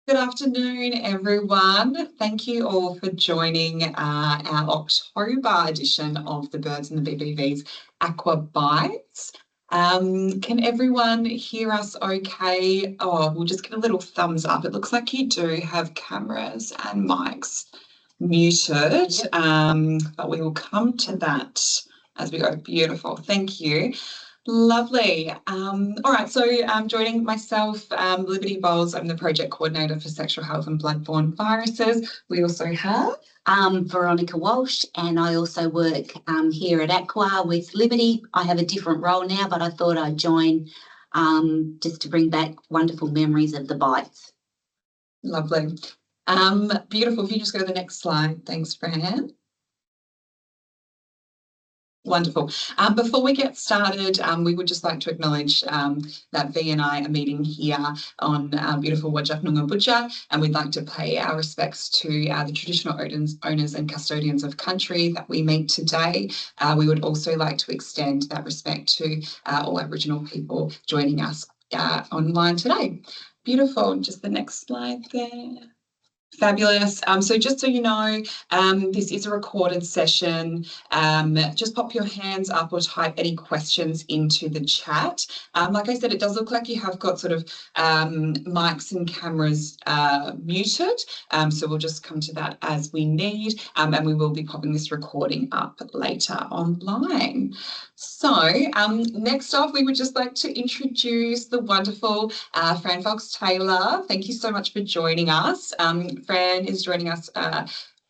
Good afternoon, everyone. Thank you all for joining our October edition of the Birds and the BBV's AHCWA Bites. Can everyone hear us okay? Oh, we'll just get a little thumbs up. It looks like you do have cameras and mics muted, but we will come to that as we go. Beautiful. Thank you. Lovely. All right, so joining myself, Liberty Bowles, I'm the project coordinator for sexual health and bloodborne viruses. We also have Veronica Walsh, and I also work here at AHCWA with Liberty. I have a different role now, but I thought I'd join just to bring back wonderful memories of the bites. Lovely. Beautiful. If you just go to the next slide. Thanks, Fran. Wonderful. Before we get started, we would just like to acknowledge that V and I are meeting here on beautiful Whadjuk Noongar Butcher, and we'd like to pay our respects to the traditional owners and custodians of country that we meet today. We would also like to extend that respect to all Aboriginal people joining us online today. Beautiful. Just the next slide there. Fabulous. So just so you know, this is a recorded session. Just pop your hands up or type any questions into the chat. Like I said, it does look like you have got sort of mics and cameras muted. So we'll just come to that as we need, and we will be popping this recording up later online. So next off, we would just like to introduce the wonderful Fran Fox-Taylor. Thank you so much for joining us. Fran is joining us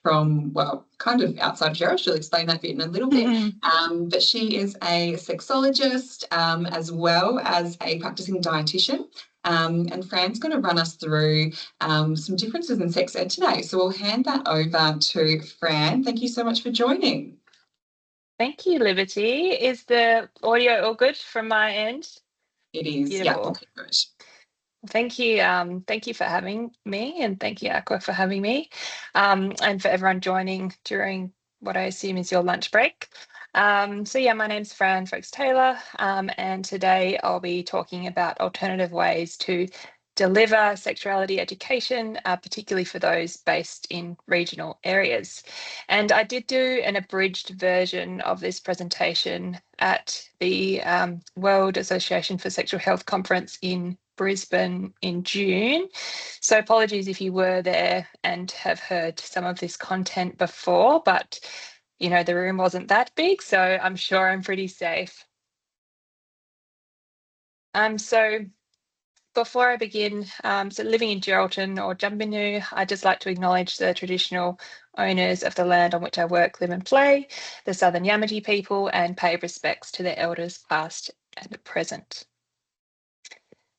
from, well, kind of outside of Gerald. She'll explain that bit in a little bit. But she is a sexologist as well as a practicing dietitian. And Fran's going to run us through some differences in sex ed today. So we'll hand that over to Fran. Thank you so much for joining. Thank you, Liberty. Is the audio all good from my end? It is. Beautiful. Yeah, okay, good. Thank you. Thank you for having me, and thank you, AHCWA, for having me, and for everyone joining during what I assume is your lunch break. So yeah, my name's Fran Fox-Taylor, and today I'll be talking about alternative ways to deliver sexuality education, particularly for those based in regional areas. And I did do an abridged version of this presentation at the World Association for Sexual Health Conference in Brisbane in June. So apologies if you were there and have heard some of this content before, but you know, the room wasn't that big, so I'm sure I'm pretty safe. So before I begin, so living in Geraldton or Jumbinu, I'd just like to acknowledge the traditional owners of the land on which I work, live and play, the Southern Yamaji people, and pay respects to their elders past and present.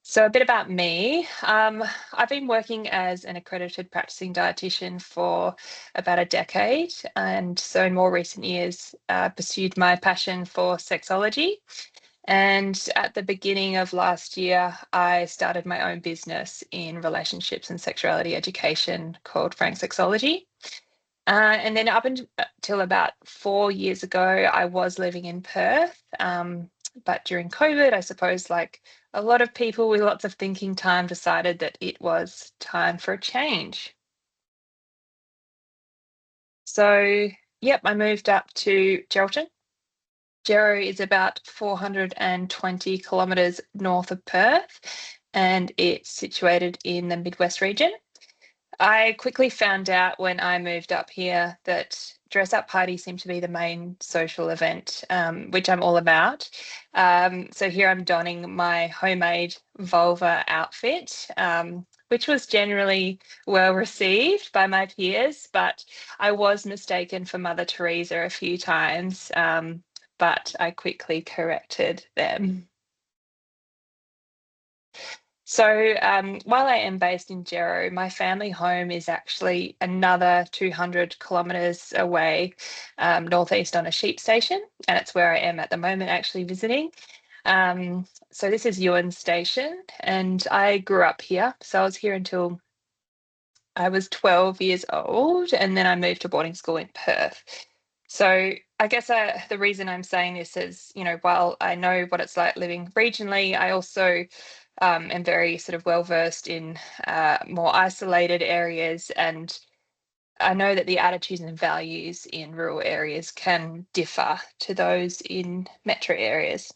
So a bit about me. I've been working as an accredited practicing dietitian for about a decade, and so in more recent years pursued my passion for sexology. And at the beginning of last year, I started my own business in relationships and sexuality education called Frank Sexology. And then up until about 4 years ago, I was living in Perth. But during COVID, I suppose, like a lot of people with lots of thinking time, decided that it was time for a change. So, yep, I moved up to Geraldton. Gero is about 420 kilometres north of Perth, and it's situated in the Midwest region. I quickly found out when I moved up here that dress-up parties seem to be the main social event, which I'm all about. So here I'm donning my homemade vulva outfit, which was generally well received by my peers, but I was mistaken for Mother Teresa a few times, but I quickly corrected them. So while I am based in Gero, my family home is actually another 200 kilometres away, northeast on a sheep station, and it's where I am at the moment actually visiting. So this is Ewan Station, and I grew up here. So I was here until I was 12 years old, and then I moved to boarding school in Perth. So I guess the reason I'm saying this is, while I know what it's like living regionally, I also am very sort of well versed in more isolated areas, and I know that the attitudes and values in rural areas can differ to those in metro areas.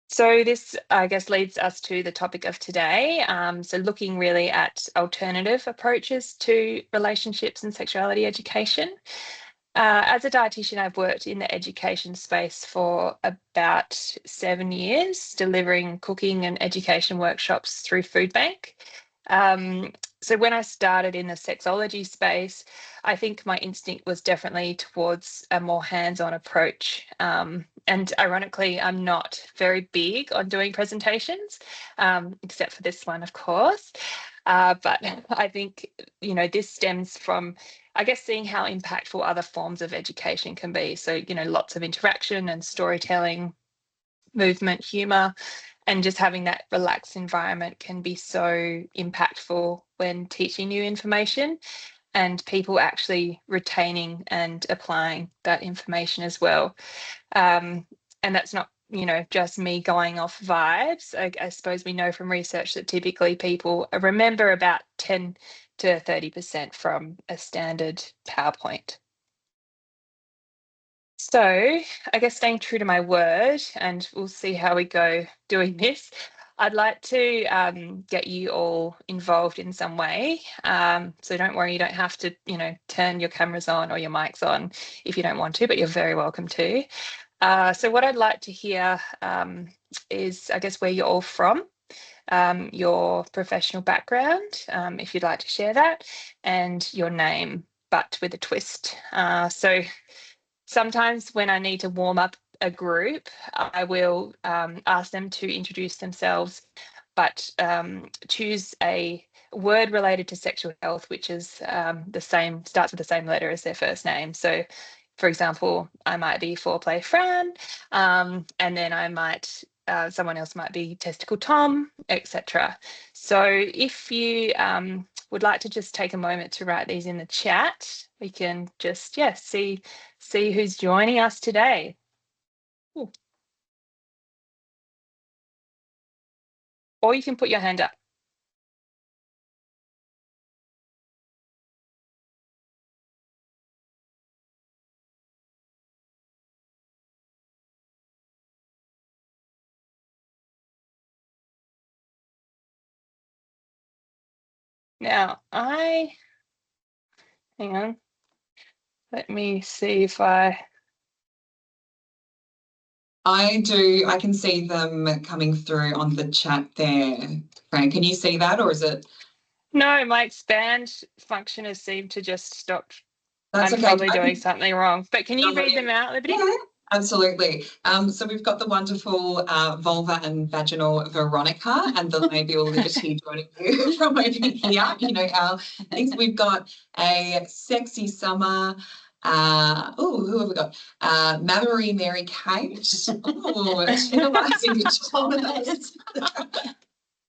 So this, I guess, leads us to the topic of today. So looking really at alternative approaches to relationships and sexuality education. As a dietitian, I've worked in the education space for about 7 years, delivering cooking and education workshops through Food Bank. So when I started in the sexology space, I think my instinct was definitely towards a more hands-on approach. And ironically, I'm not very big on doing presentations, except for this one, of course. But I think, this stems from, I guess, seeing how impactful other forms of education can be. So, lots of interaction and storytelling, movement, humour, and just having that relaxed environment can be so impactful when teaching new information, and people actually retaining and applying that information as well. And that's not, just me going off vibes. I suppose we know from research that typically people remember about 10 to 30% from a standard PowerPoint. So I guess staying true to my word, and we'll see how we go doing this, I'd like to get you all involved in some way. So don't worry, you don't have to, turn your cameras on or your mics on if you don't want to, but you're very welcome to. So what I'd like to hear is, I guess, where you're all from, your professional background, if you'd like to share that, and your name, but with a twist. So sometimes when I need to warm up a group, I will ask them to introduce themselves, but choose a word related to sexual health, which is starts with the same letter as their first name. So, for example, I might be Foreplay Fran, and then I might, someone else might be Testicle Tom, etc. So if you would like to just take a moment to write these in the chat, we can just, see who's joining us today. Ooh. Or you can put your hand up. Now, hang on, let me see if I can see them coming through on the chat there. Frank, can you see that, or is it? No, my expand function has seemed to just stop. That's I'm okay. probably doing something wrong, but can you read them out, Liberty? Yeah, absolutely. So we've got the wonderful vulva and vaginal Veronica and the labial Liberty joining you from over here. Our things. We've got a sexy summer. Who have we got? Marie Mary Kate. Oh, tantalising Thomas.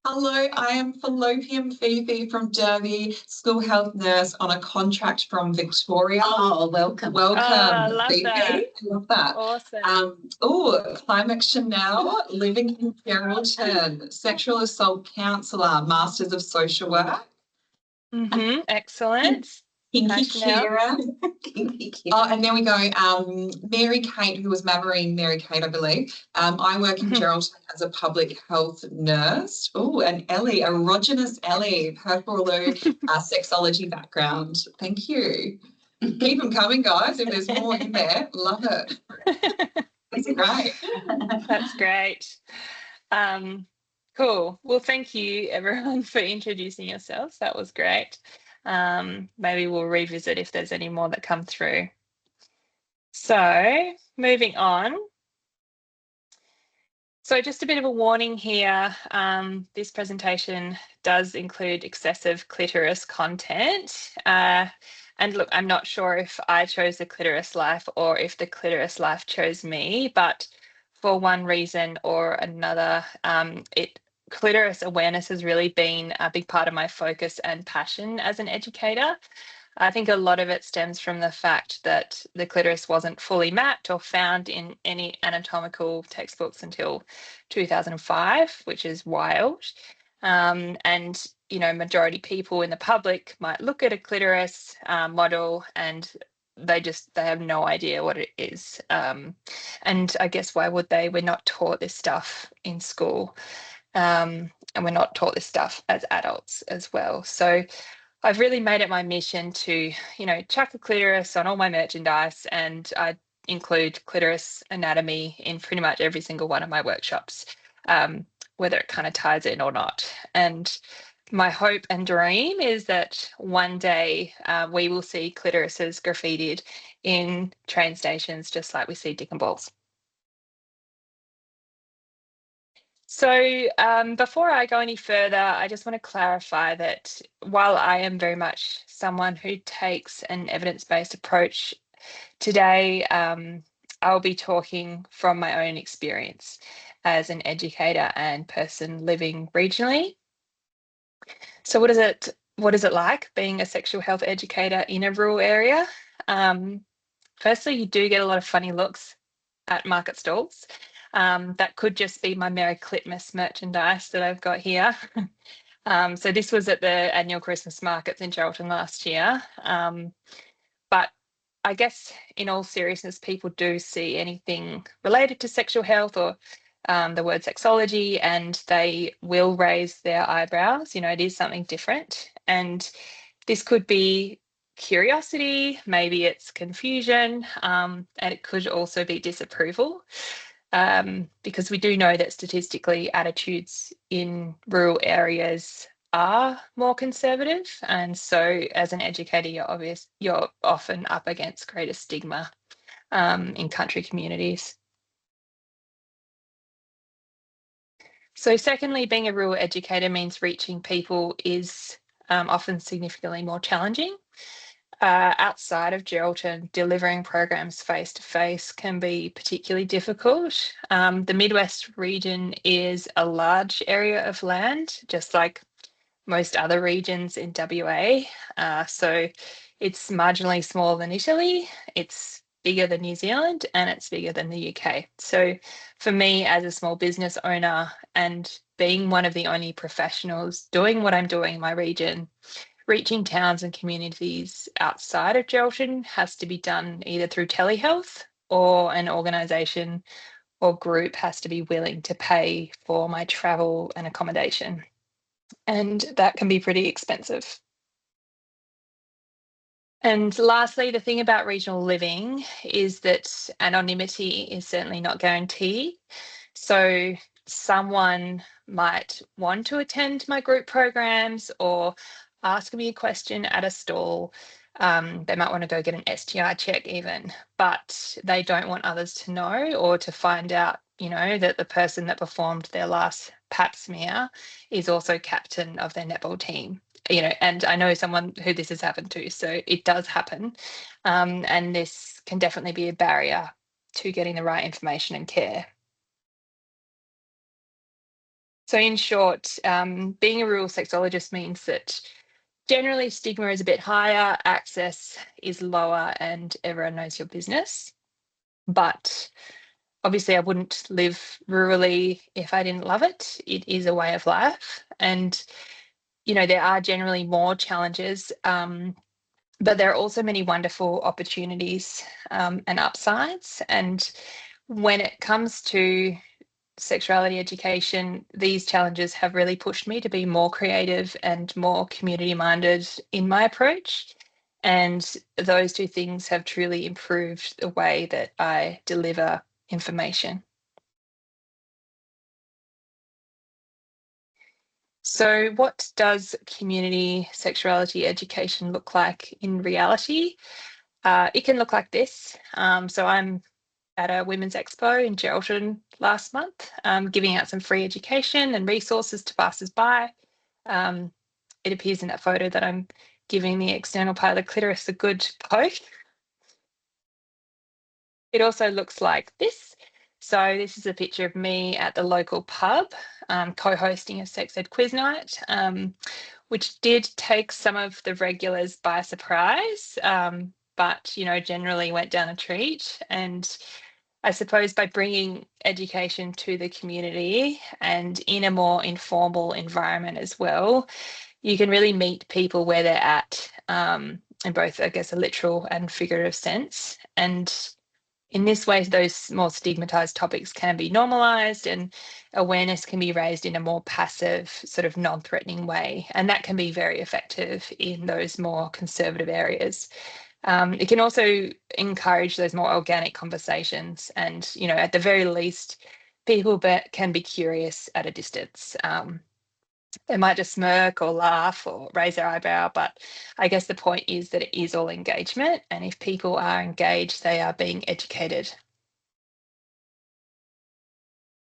Hello, I am Fallopian Fifi from Derby, school health nurse on a contract from Victoria. Oh, welcome. Welcome, love Fifi. that. I love that. Awesome. Climax Chanel, living in Geraldton, sexual assault counsellor, Masters of Social Work. Excellent. Kinky Kira. Kinky Kira. Oh, and there we go. Mary Kate, who was Maverine Mary Kate, I believe. I work in Geraldton as a public health nurse. Oh, and Ellie, erogenous Ellie, purple-blue sexology background. Thank you. Keep them coming, guys. If there's more in there, love it. That's great. That's great. Cool. Well, thank you, everyone, for introducing yourselves. That was great. Maybe we'll revisit if there's any more that come through. So moving on. So just a bit of a warning here. This presentation does include excessive clitoris content. And look, I'm not sure if I chose the clitoris life or if the clitoris life chose me, but for one reason or another, clitoris awareness has really been a big part of my focus and passion as an educator. I think a lot of it stems from the fact that the clitoris wasn't fully mapped or found in any anatomical textbooks until 2005, which is wild. And, you know, majority people in the public might look at a clitoris model and they have no idea what it is. And I guess why would they? We're not taught this stuff in school. And we're not taught this stuff as adults as well. So I've really made it my mission to, you know, chuck a clitoris on all my merchandise, and I include clitoris anatomy in pretty much every single one of my workshops, whether it kind of ties in or not. And my hope and dream is that one day we will see clitorises graffitied in train stations just like we see dick and balls. So before I go any further, I just want to clarify that while I am very much someone who takes an evidence-based approach today, I'll be talking from my own experience as an educator and person living regionally. So what is it like being a sexual health educator in a rural area? Firstly, you do get a lot of funny looks at market stalls. That could just be my Merry Clitmas merchandise that I've got here. So this was at the annual Christmas markets in Geraldton last year. But I guess in all seriousness, people do see anything related to sexual health or the word sexology, and they will raise their eyebrows. You know, it is something different. And this could be curiosity, maybe it's confusion, and it could also be disapproval. Because we do know that statistically attitudes in rural areas are more conservative, and so as an educator you're often up against greater stigma in country communities. So secondly, being a rural educator means reaching people is often significantly more challenging. Outside of Geraldton, delivering programs face to face can be particularly difficult. The Midwest region is a large area of land, just like most other regions in WA. So it's marginally smaller than Italy, it's bigger than New Zealand, and it's bigger than the UK. So for me as a small business owner and being one of the only professionals doing what I'm doing in my region, reaching towns and communities outside of Geraldton has to be done either through telehealth, or an organisation or group has to be willing to pay for my travel and accommodation. And that can be pretty expensive. And lastly, the thing about regional living is that anonymity is certainly not guaranteed. So someone might want to attend my group programs or ask me a question at a stall. They might want to go get an STI check even, but they don't want others to know or to find out, you know, that the person that performed their last pap smear is also captain of their netball team. You know, and I know someone who this has happened to, so it does happen. And this can definitely be a barrier to getting the right information and care. So in short, being a rural sexologist means that generally stigma is a bit higher, access is lower, and everyone knows your business. But obviously I wouldn't live rurally if I didn't love it. It is a way of life. And, you know, there are generally more challenges, but there are also many wonderful opportunities and upsides. And when it comes to sexuality education, these challenges have really pushed me to be more creative and more community minded in my approach. And those two things have truly improved the way that I deliver information. So what does community sexuality education look like in reality? It can look like this. So I'm at a women's expo in Geraldton last month, giving out some free education and resources to passers-by. It appears in that photo that I'm giving the external part of the clitoris a good poke. It also looks like this. So this is a picture of me at the local pub, co-hosting a sex ed quiz night. which did take some of the regulars by surprise, but, generally went down a treat. And I suppose by bringing education to the community and in a more informal environment as well, you can really meet people where they're at, in both, I guess, a literal and figurative sense. And in this way, those more stigmatized topics can be normalized and awareness can be raised in a more passive, sort of non-threatening way. And that can be very effective in those more conservative areas. It can also encourage those more organic conversations and, at the very least, people can be curious at a distance. They might just smirk or laugh or raise their eyebrow, but I guess the point is that it is all engagement, and if people are engaged, they are being educated.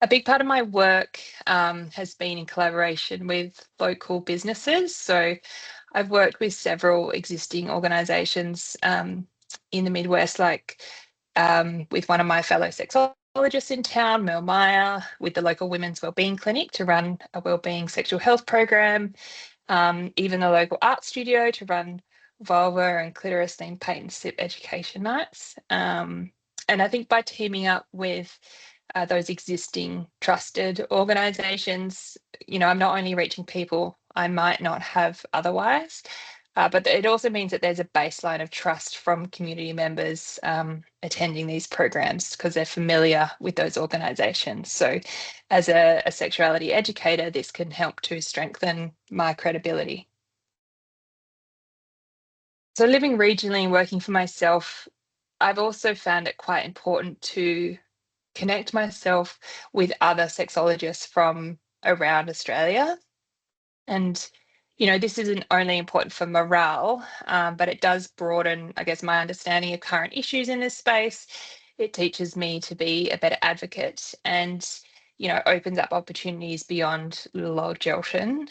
A big part of my work has been in collaboration with local businesses. So I've worked with several existing organisations in the Midwest, like with one of my fellow sexologists in town, Mel Meyer, with the local Women's Wellbeing Clinic to run a wellbeing sexual health program, even the local art studio to run vulva and clitoris themed paint and sip education nights. And I think by teaming up with those existing trusted organisations, I'm not only reaching people I might not have otherwise, but it also means that there's a baseline of trust from community members attending these programs because they're familiar with those organisations. So as a sexuality educator, this can help to strengthen my credibility. So living regionally and working for myself, I've also found it quite important to connect myself with other sexologists from around Australia. And, this isn't only important for morale, but it does broaden, I guess, my understanding of current issues in this space. It teaches me to be a better advocate and, opens up opportunities beyond little old Gelton.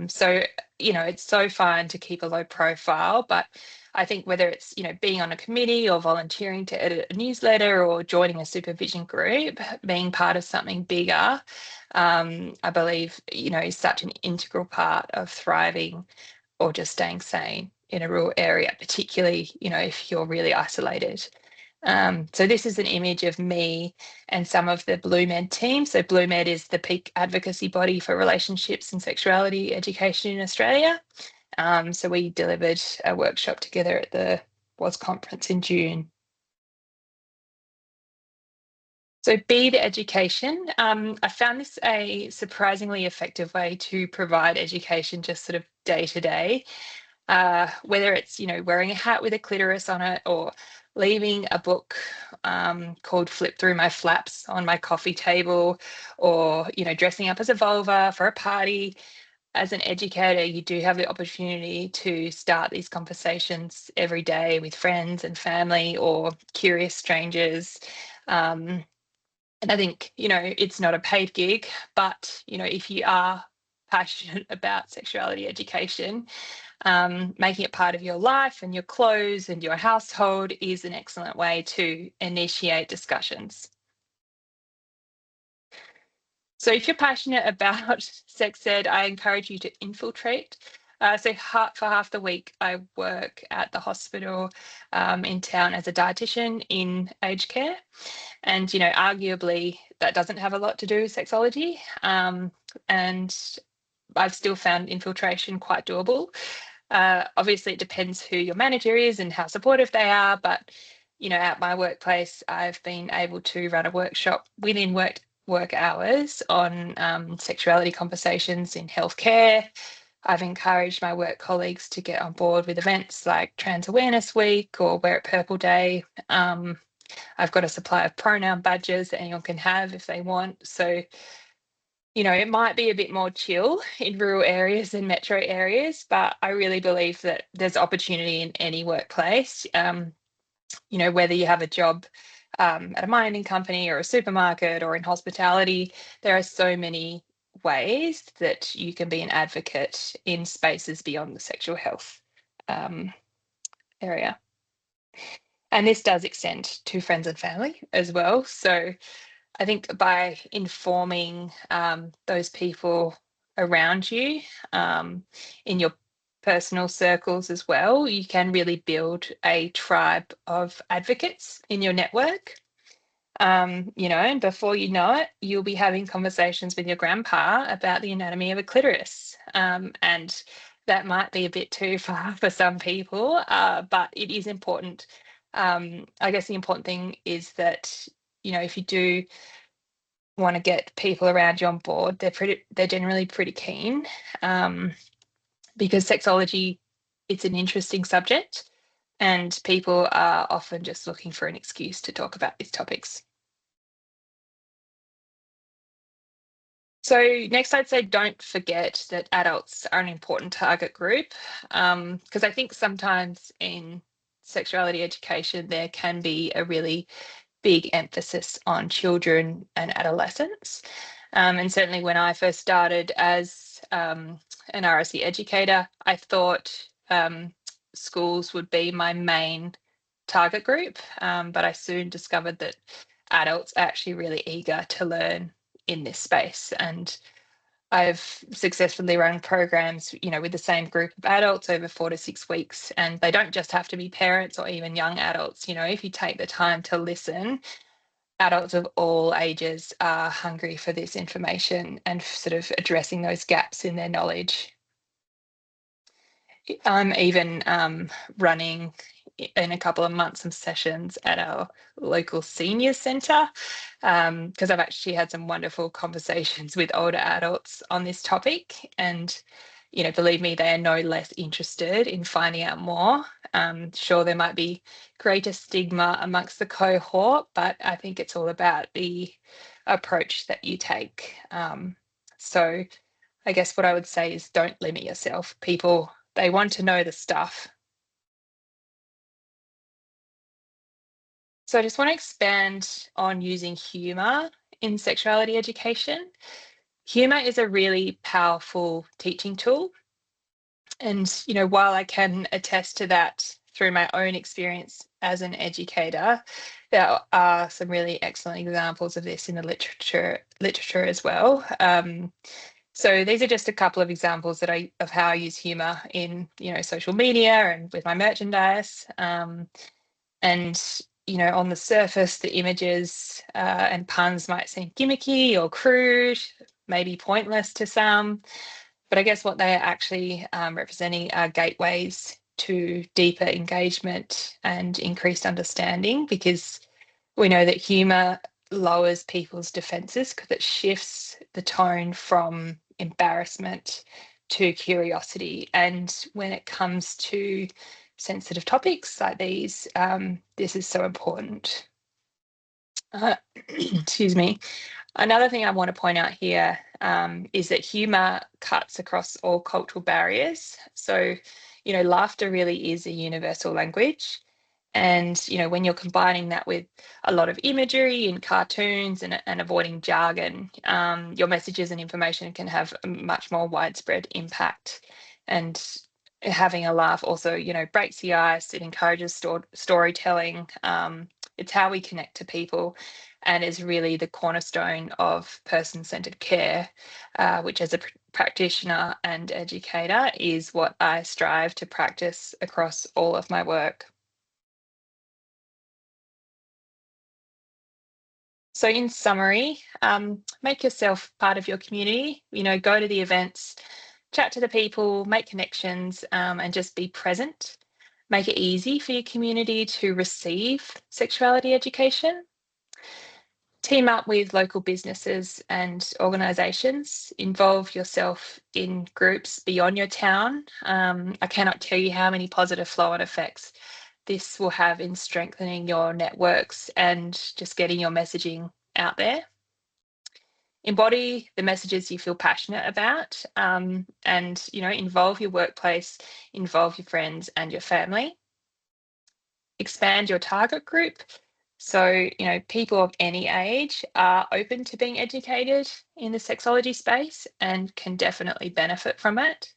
So, it's so fine to keep a low profile, but I think whether it's, being on a committee or volunteering to edit a newsletter or joining a supervision group, being part of something bigger, I believe, is such an integral part of thriving or just staying sane in a rural area, particularly, if you're really isolated. So this is an image of me and some of the BlueMed team. So BlueMed is the peak advocacy body for relationships and sexuality education in Australia. So we delivered a workshop together at the WAS conference in June. So be the education. I found this a surprisingly effective way to provide education just sort of day to day, whether it's, wearing a hat with a clitoris on it or leaving a book called Flip Through My Flaps on my coffee table or, dressing up as a vulva for a party. As an educator, you do have the opportunity to start these conversations every day with friends and family or curious strangers. And I think, it's not a paid gig, but, if you are passionate about sexuality education, making it part of your life and your clothes and your household is an excellent way to initiate discussions. So if you're passionate about sex ed, I encourage you to infiltrate. So for half the week, I work at the hospital in town as a dietitian in aged care. And, arguably that doesn't have a lot to do with sexology. And I've still found infiltration quite doable. Obviously, it depends who your manager is and how supportive they are. But, at my workplace, I've been able to run a workshop within work hours on sexuality conversations in healthcare. I've encouraged my work colleagues to get on board with events like Trans Awareness Week or Wear It Purple Day. I've got a supply of pronoun badges that anyone can have if they want. So, it might be a bit more chill in rural areas than metro areas, but I really believe that there's opportunity in any workplace. Whether you have a job at a mining company or a supermarket or in hospitality, there are so many ways that you can be an advocate in spaces beyond the sexual health area. And this does extend to friends and family as well. So I think by informing those people around you in your personal circles as well, you can really build a tribe of advocates in your network. And before you know it, you'll be having conversations with your grandpa about the anatomy of a clitoris. And that might be a bit too far for some people, but it is important. I guess the important thing is that, if you do want to get people around you on board, they're generally pretty keen, because sexology, it's an interesting subject, and people are often just looking for an excuse to talk about these topics. So next, I'd say don't forget that adults are an important target group, because I think sometimes in sexuality education, there can be a really big emphasis on children and adolescents. And certainly when I first started as an RSE educator, I thought schools would be my main target group, but I soon discovered that adults are actually really eager to learn in this space. And I've successfully run programs, with the same group of adults over 4 to 6 weeks. And they don't just have to be parents or even young adults. If you take the time to listen, adults of all ages are hungry for this information and sort of addressing those gaps in their knowledge. I'm even running in a couple of months some sessions at our local senior centre, because I've actually had some wonderful conversations with older adults on this topic, and believe me, they are no less interested in finding out more. Sure, there might be greater stigma amongst the cohort, but I think it's all about the approach that you take. So I guess what I would say is don't limit yourself. People, they want to know the stuff. So I just want to expand on using humour in sexuality education. Humour is a really powerful teaching tool. And, while I can attest to that through my own experience as an educator, there are some really excellent examples of this in the literature as well. So these are just a couple of examples of how I use humour in, social media and with my merchandise. And, on the surface, the images and puns might seem gimmicky or crude, maybe pointless to some. But I guess what they are actually representing are gateways to deeper engagement and increased understanding, because we know that humour lowers people's defences because it shifts the tone from embarrassment to curiosity. And when it comes to sensitive topics like these, this is so important. Excuse me. Another thing I want to point out here is that humour cuts across all cultural barriers. So, laughter really is a universal language. And, when you're combining that with a lot of imagery and cartoons and avoiding jargon, your messages and information can have a much more widespread impact. And having a laugh also, breaks the ice. It encourages storytelling. It's how we connect to people, and is really the cornerstone of person-centered care, which as a practitioner and educator is what I strive to practice across all of my work. So in summary, make yourself part of your community, go to the events, chat to the people, make connections, and just be present. Make it easy for your community to receive sexuality education. Team up with local businesses and organisations. Involve yourself in groups beyond your town. I cannot tell you how many positive flow-on effects this will have in strengthening your networks and just getting your messaging out there. Embody the messages you feel passionate about, and involve your workplace, involve your friends and your family. Expand your target group. So, people of any age are open to being educated in the sexology space and can definitely benefit from it.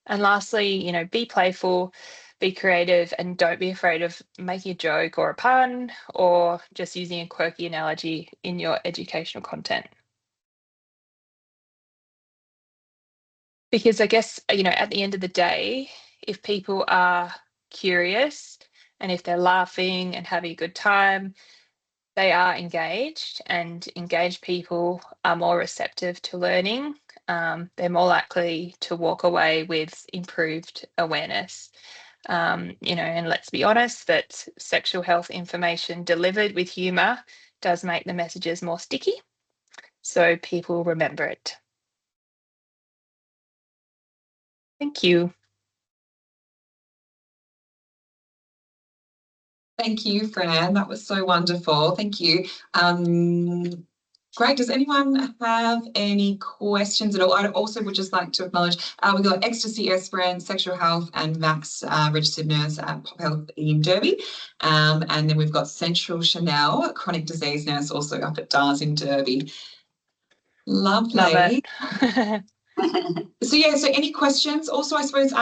And lastly, be playful, be creative, and don't be afraid of making a joke or a pun or just using a quirky analogy in your educational content. Because I guess, at the end of the day, if people are curious and if they're laughing and having a good time, they are engaged, and engaged people are more receptive to learning. They're more likely to walk away with improved awareness. And let's be honest, that sexual health information delivered with humour does make the messages more sticky, so people remember it. Thank you. Thank you, Fran. That was so wonderful. Thank you. Great. Does anyone have any questions at all? I also would just like to acknowledge we've got Ecstasy Esperance, Sexual Health, and Max, registered nurse at Pop Health in Derby. And then we've got Central Chanel, chronic disease nurse, also up at DARS in Derby. Lovely. Love it. So any questions? Also, I suppose,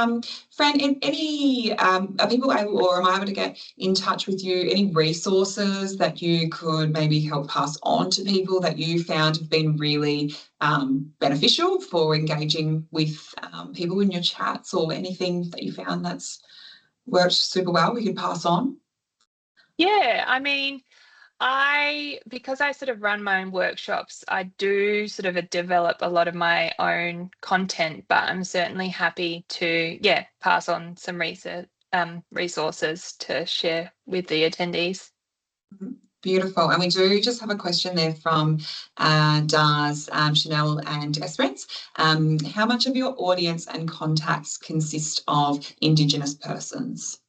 Fran, any are people able, or am I able to get in touch with you? Any resources that you could maybe help pass on to people that you found have been really beneficial for engaging with people in your chats, or anything that you found that's worked super well we could pass on? Yeah, I mean, because I sort of run my own workshops, I do sort of develop a lot of my own content, but I'm certainly happy to, pass on some resources to share with the attendees. Beautiful. And we do just have a question there from DARS, Chanel and Esperance. How much of your audience and contacts consist of Indigenous persons?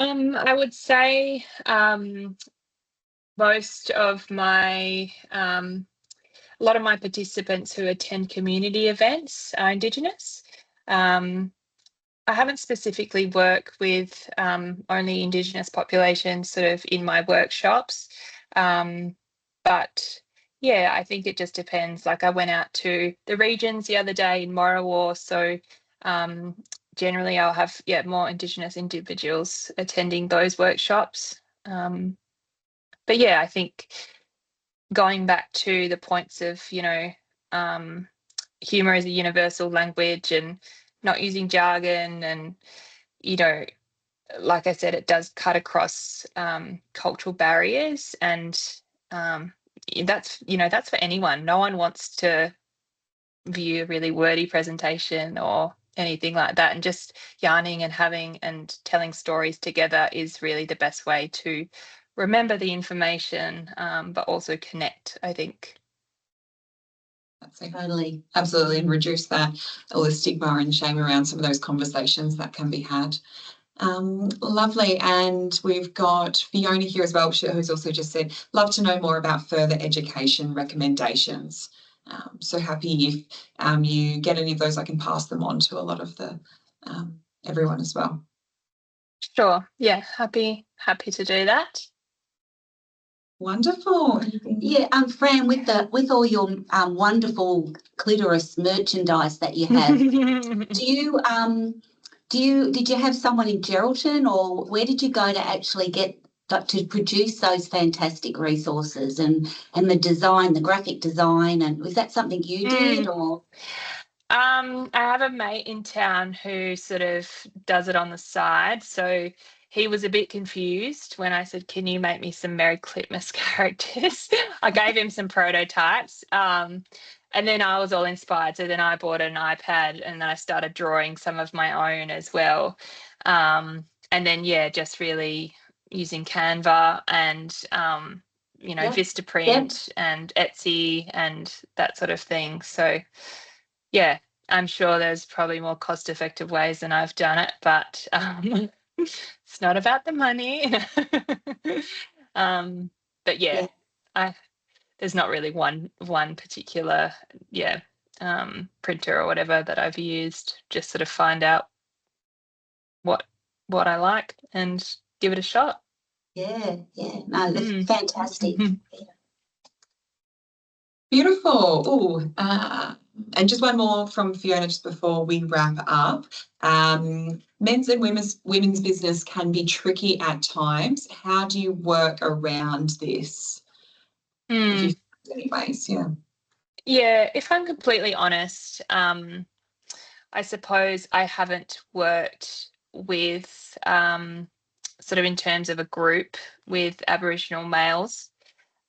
I would say most of my a lot of my participants who attend community events are Indigenous. I haven't specifically worked with only Indigenous populations sort of in my workshops, but yeah, I think it just depends. Like, I went out to the regions the other day in Morawar, so generally I'll have more Indigenous individuals attending those workshops. But yeah, I think going back to the points of, humour is a universal language and not using jargon, and, like I said, it does cut across cultural barriers, and that's for anyone. No one wants to view a really wordy presentation or anything like that, and just yarning and having and telling stories together is really the best way to remember the information, but also connect, I think. Totally. Absolutely, and reduce that, all the stigma and shame around some of those conversations that can be had. Lovely. And we've got Fiona here as well, who's also just said, love to know more about further education recommendations. So happy if you get any of those, I can pass them on to a lot of the everyone as well. Sure. Yeah, happy to do that. Wonderful. Yeah, Fran, with all your wonderful clitoris merchandise that you have, did you have someone in Geraldton, or where did you go to actually get to produce those fantastic resources and the design, the graphic design, and was that something you did, or? I have a mate in town who sort of does it on the side, so he was a bit confused when I said, can you make me some Merry Clitmas characters? I gave him some prototypes, and then I was all inspired, so then I bought an iPad and then I started drawing some of my own as well, and then just really using Canva and Vistaprint and Etsy and that sort of thing. So yeah, I'm sure there's probably more cost-effective ways than I've done it, but it's not about the money. But there's not really one particular printer or whatever that I've used. Just sort of find out what I like and give it a shot. No, that's fantastic. Beautiful. Oh, and just one more from Fiona just before we wrap up. Men's and women's business can be tricky at times. How do you work around this? Anyways, Yeah, if I'm completely honest, I suppose I haven't worked with sort of in terms of a group with Aboriginal males.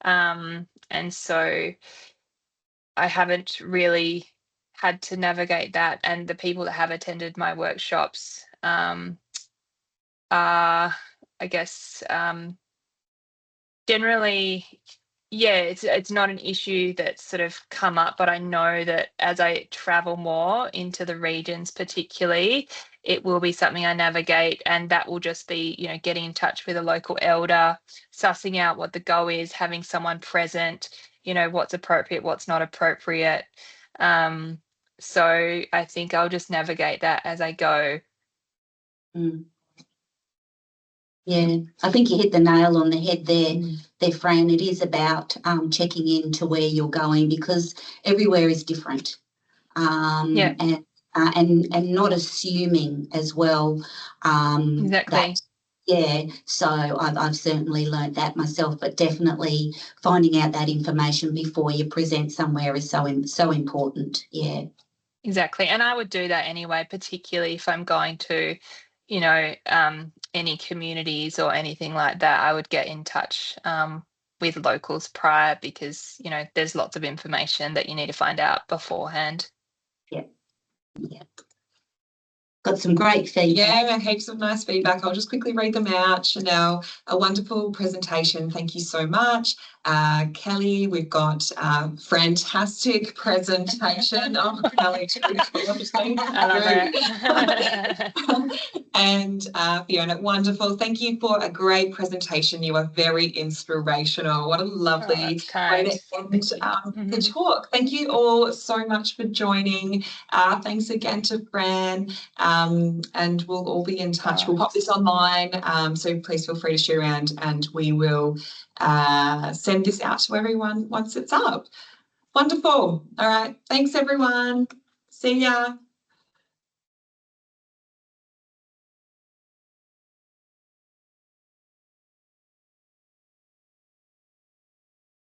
And so I haven't really had to navigate that. And the people that have attended my workshops are, I guess, generally, yeah, it's not an issue that's sort of come up, but I know that as I travel more into the regions, particularly, it will be something I navigate, and that will just be, getting in touch with a local elder, sussing out what the go is, having someone present, what's appropriate, what's not appropriate. Um, so I think I'll just navigate that as I go. Mm. Yeah, I think you hit the nail on the head there, Fran. It is about checking into where you're going, because everywhere is different, Yeah, and not assuming as well that. exactly. Yeah, so I've certainly learnt that myself, but definitely finding out that information before you present somewhere is so important. Yeah. Exactly. And I would do that anyway, particularly if I'm going to, any communities or anything like that. I would get in touch with locals prior, because, there's lots of information that you need to find out beforehand. Yeah. Yeah. Got some great feedback. Yeah, heaps of nice feedback. I'll just quickly read them out. Chanel, a wonderful presentation. Thank you so much. Kelly, we've got fantastic presentation. Oh, Kelly, it's really cool. I'm just saying. I love it. And Fiona, wonderful. Thank you for a great presentation. You are very inspirational. What a lovely that's way kind. to end the talk. Thank you all so much for joining. Thanks again to Fran. And we'll all be in touch. We'll pop this online, so please feel free to share around, and we will send this out to everyone once it's up. Wonderful. All right. Thanks, everyone. See ya.